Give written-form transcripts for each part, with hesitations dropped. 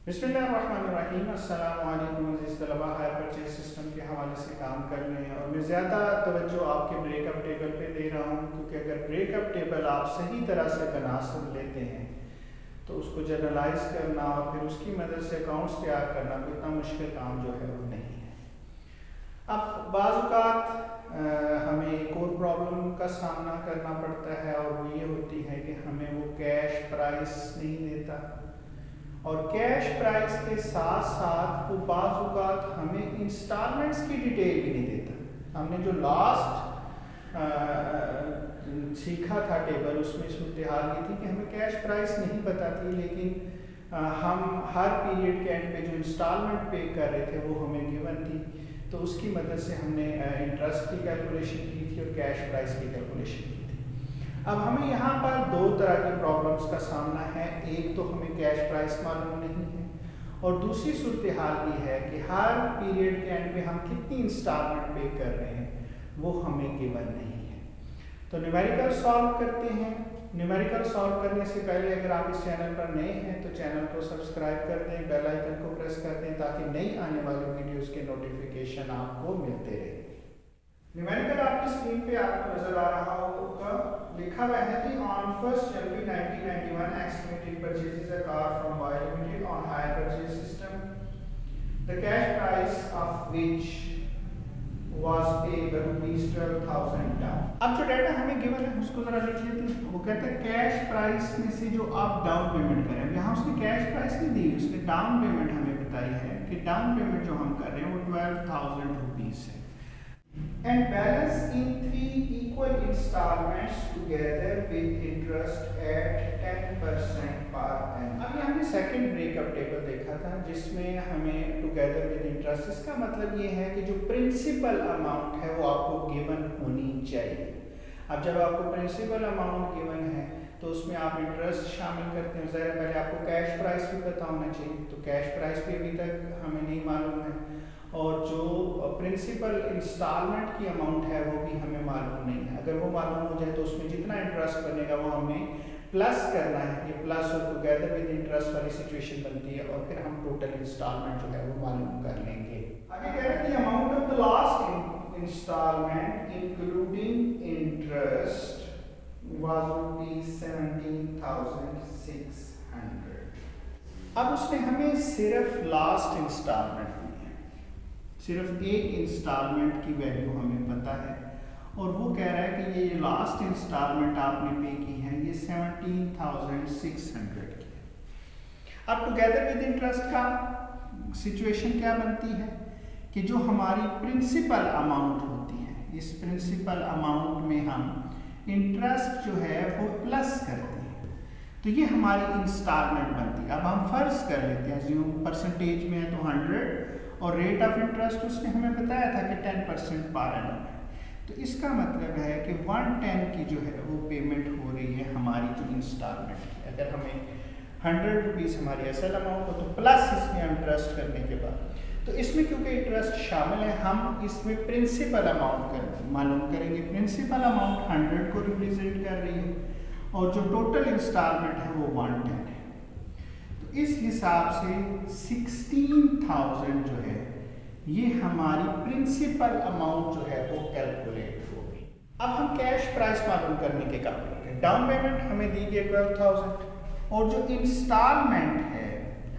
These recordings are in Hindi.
बिस्मिल्लाहिर्रहमानिर्रहीम। अस्सलाम वालेकुम अज़ीज़ तलबा। हायर परचेज सिस्टम के हवाले से काम कर रहे हैं और मैं ज़्यादा तवज्जो आपके ब्रेकअप टेबल पे दे रहा हूँ, क्योंकि अगर ब्रेकअप टेबल आप सही तरह से बना लेते हैं तो उसको जनरलाइज करना और फिर उसकी मदद से अकाउंट्स तैयार करना कोई इतना मुश्किल काम जो है वो नहीं है। अब बाज़ औक़ात हमें एक और प्रॉब्लम का सामना करना पड़ता है और वो ये होती है कि हमें वो कैश प्राइस नहीं देता, और कैश प्राइस के साथ साथ वो बाज़ औक़ात हमें इंस्टॉलमेंट्स की डिटेल भी नहीं देता। हमने जो लास्ट सीखा था टेबल, उसमें सूरत हाल ये थी कि हमें कैश प्राइस नहीं बताती, लेकिन हम हर पीरियड के एंड पे जो इंस्टॉलमेंट पे कर रहे थे वो हमें गिवन थी, तो उसकी मदद से हमने इंटरेस्ट की कैलकुलेशन की थी और कैश प्राइस की कैलकुलेशन की थी। अब हमें यहाँ पर दो तरह की प्रॉब्लम्स का सामना है। एक तो हमें कैश प्राइस मालूम नहीं है, और दूसरी सूरत हाल ये है कि हर पीरियड के एंड पे हम कितनी इंस्टॉलमेंट पे कर रहे हैं वो हमें गिवन नहीं है। तो न्यूमेरिकल सॉल्व करते हैं। न्यूमेरिकल सॉल्व करने से पहले अगर आप इस चैनल पर नए हैं तो चैनल को सब्सक्राइब कर दें, बेल आइकन को प्रेस कर दें ताकि नई आने वाली वीडियोस के नोटिफिकेशन आपको मिलते रहे। न्यूमेरिकल आपकी स्क्रीन पे आपको नजर आ रहा होगा, लिखा हुआ है कि on 1st January 1991 Xlimited purchases a car from Y Limited on hire purchase system, the cash price of which was paid rupees 12,000 down। अब जो डाटा हमें गिवन है उसको जरा लिख लेते हैं। वो कहते हैं कैश प्राइस में से जो आप डाउन पेमेंट करें, यहाँ उसने कैश प्राइस नहीं दी, उसने डाउन पेमेंट हमें बताई है कि डाउन पेमेंट जो हम कर रहे हैं वो 12,000 रुपीज है, and balance in 3 equal installments together with interest at 10% per annum। अभी हमने सेकंड ब्रेकअप टेबल देखा था जिसमें हमें टुगेदर विद इंटरेस्ट, इसका मतलब ये है कि जो प्रिंसिपल अमाउंट है वो आपको गिवन होनी चाहिए। अब जब आपको प्रिंसिपल अमाउंट गिवन है तो उसमें आप इंटरेस्ट शामिल करते हैं, ज़ाहिर पहले आपको कैश प्राइस भी पता होना चाहिए, तो कैश प्राइस भी अभी तक हमें नहीं मालूम है, और जो प्रिंसिपल इंस्टॉलमेंट की अमाउंट है वो भी हमें मालूम नहीं है। अगर वो मालूम हो जाए तो उसमें जितना इंटरेस्ट बनेगा वो हमें प्लस करना है, ये प्लस और टुगेदर विद इंटरेस्ट वाली सिचुएशन बनती है, और फिर हम टोटल इंस्टॉलमेंट जो है वो मालूम कर लेंगे। आगे कह रहे हैं amount of the last installment including interest was rupees 17,600। अब उसने हमें सिर्फ लास्ट इंस्टॉलमेंट, सिर्फ एक इंस्टॉलमेंट की वैल्यू हमें पता है, और वो कह रहा है कि ये लास्ट इंस्टॉलमेंट आपने पे की है ये 17,600 की है। अब टुगेदर विद इंटरेस्ट का सिचुएशन क्या बनती है कि जो हमारी प्रिंसिपल अमाउंट होती है, इस प्रिंसिपल अमाउंट में हम इंटरेस्ट जो है वो प्लस करते हैं, तो ये हमारी इंस्टॉलमेंट बनती है। अब हम फर्ज कर लेते हैं, जो परसेंटेज में है तो 100, और रेट ऑफ इंटरेस्ट उसने हमें बताया था कि 10% पर एनम है, तो इसका मतलब है कि 110 की जो है वो पेमेंट हो रही है हमारी जो इंस्टॉलमेंट की। अगर हमें 100 रुपीज़ हमारी असल अमाउंट हो तो प्लस इसमें इंटरेस्ट करने के बाद, तो इसमें क्योंकि इंटरेस्ट शामिल है हम इसमें प्रिंसिपल अमाउंट मालूम करेंगे। प्रिंसिपल अमाउंट 100 को रिप्रेजेंट कर रही है और जो टोटल इंस्टॉलमेंट है वो 110 है, तो इस हिसाब से 16,000 जो है ये हमारी प्रिंसिपल अमाउंट जो है वो कैलकुलेट होगी। अब हम कैश प्राइस मालूम करने के काम करते हैं। डाउन पेमेंट हमें दी गई 12,000, और जो इंस्टॉलमेंट है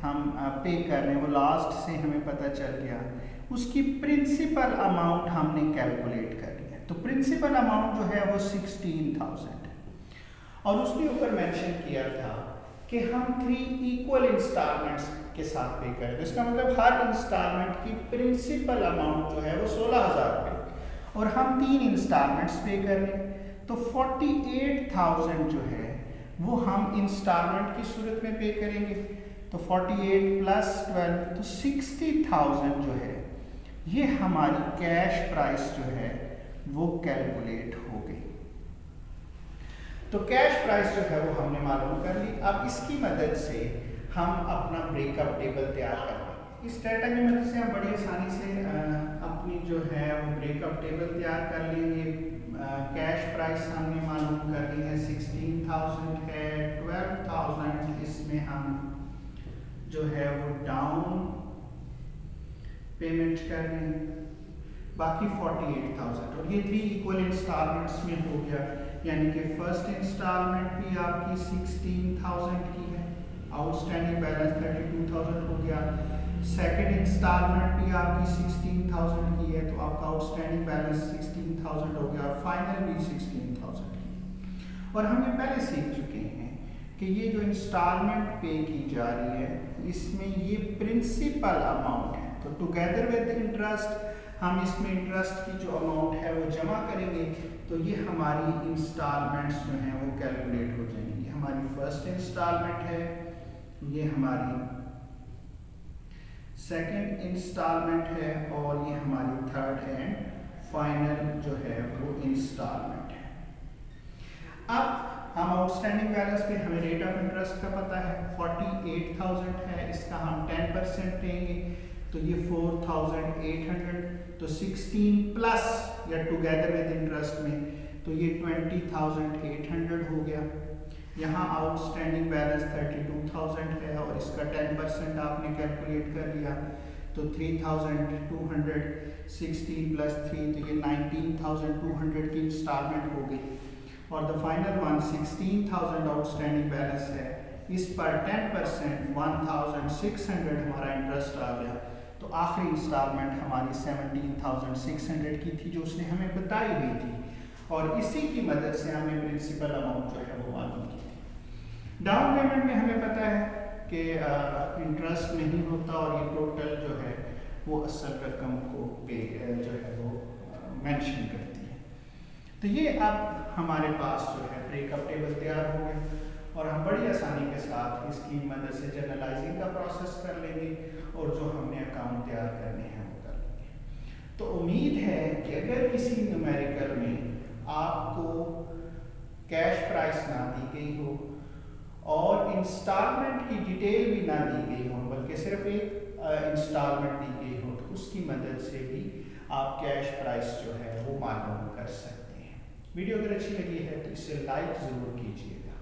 हम पे कर रहे हैं वो लास्ट से हमें पता चल गया, उसकी प्रिंसिपल अमाउंट हमने कैलकुलेट कर लिया, तो प्रिंसिपल अमाउंट जो है वो 16,000 है, और उसके ऊपर मेंशन किया था कि हम 3 इक्वल इंस्टॉलमेंट्स के साथ पे करें, तो इसका मतलब हर इंस्टॉलमेंट की प्रिंसिपल अमाउंट जो है वो 16,000 रुपये, और हम 3 इंस्टॉलमेंट्स पे कर रहे हैं, तो 48,000 जो है वो हम इंस्टॉलमेंट की सूरत में पे करेंगे, तो 48 प्लस 12 तो 60,000 जो है ये हमारी कैश प्राइस जो है वो कैलकुलेट हो गई। तो कैश प्राइस जो है वो हमने मालूम कर ली। अब इसकी मदद से हम अपना ब्रेकअप टेबल तैयार कर लेंगे। इस डाटा की मदद से हम बड़ी आसानी से अपनी जो है वो ब्रेकअप टेबल तैयार कर लेंगे। कैश प्राइस हमने मालूम कर ली है 16,000 है, 12,000 इसमें हम जो है वो डाउन पेमेंट कर रहे हैं, बाकी 48,000 और ये 3 इक्वल इंस्टॉलमेंट्स में हो गया, यानी कि फर्स्ट इंस्टॉलमेंट भी आपकी 16,000 की है, आउटस्टैंडिंग बैलेंस 32,000 हो गया, सेकंड इंस्टॉलमेंट भी आपकी 16,000 की है तो आपका आउटस्टैंडिंग बैलेंस 16,000 हो गया और फाइनल भी 16,000 की। और हम ये पहले सीख चुके हैं कि ये जो इंस्टॉलमेंट पे की जा रही है इसमें ये प्रिंसिपल अमाउंट है, तो टुगेदर विद इंटरेस्ट हम इसमें इंटरेस्ट की जो अमाउंट है वो जमा करेंगे तो ये हमारी इंस्टॉलमेंट्स जो हैं वो कैलकुलेट हो जाएंगी। ये हमारी फर्स्ट इंस्टॉलमेंट है, ये हमारी सेकंड इंस्टॉलमेंट है और ये हमारी थर्ड एंड फाइनल जो है वो इंस्टॉलमेंट है। अब हम आउटस्टैंडिंग बैलेंस पे हमें रेट ऑफ इंटरेस्ट का पता है 48,000 है, इसका हम 10% देंगे तो ये 4,800, तो 16 प्लस या टुगेदर विद इंटरेस्ट में तो ये 20,800 हो गया। यहाँ आउटस्टैंडिंग बैलेंस 32,000 है और इसका 10% आपने कैलकुलेट कर लिया तो 3,200, 16 प्लस 3 तो ये 19,200 की इंस्टॉलमेंट हो गई और the final one 16,000 outstanding balance है, इस पर 10% 1,600 हमारा इंटरेस्ट आ गया तो आखिरी इंस्टॉलमेंट हमारी 17,600 की थी जो उसने हमें बताई हुई थी और इसी की मदद से हमें प्रिंसिपल अमाउंट जो है वो मालूम की थी। डाउन पेमेंट में हमें पता है कि इंटरेस्ट नहीं होता और ये टोटल जो है वो असल रकम को पे जो है वो मेंशन करती है। तो ये अब हमारे पास जो है ब्रेकअप टेबल तैयार हो गया और हम बड़ी आसानी के साथ इसकी मदद से जनरलाइजिंग का प्रोसेस कर लेंगे और जो हमने अकाउंट तैयार करने हैं वो कर लेंगे। तो उम्मीद है कि अगर किसी न्यूमेरिकल में आपको कैश प्राइस ना दी गई हो और इंस्टॉलमेंट की डिटेल भी ना दी गई हो बल्कि सिर्फ एक इंस्टॉलमेंट दी गई हो तो उसकी मदद से भी आप कैश प्राइस जो है वो मालूम कर सकते हैं। वीडियो अगर अच्छी लगी है तो इसे लाइक ज़रूर कीजिएगा।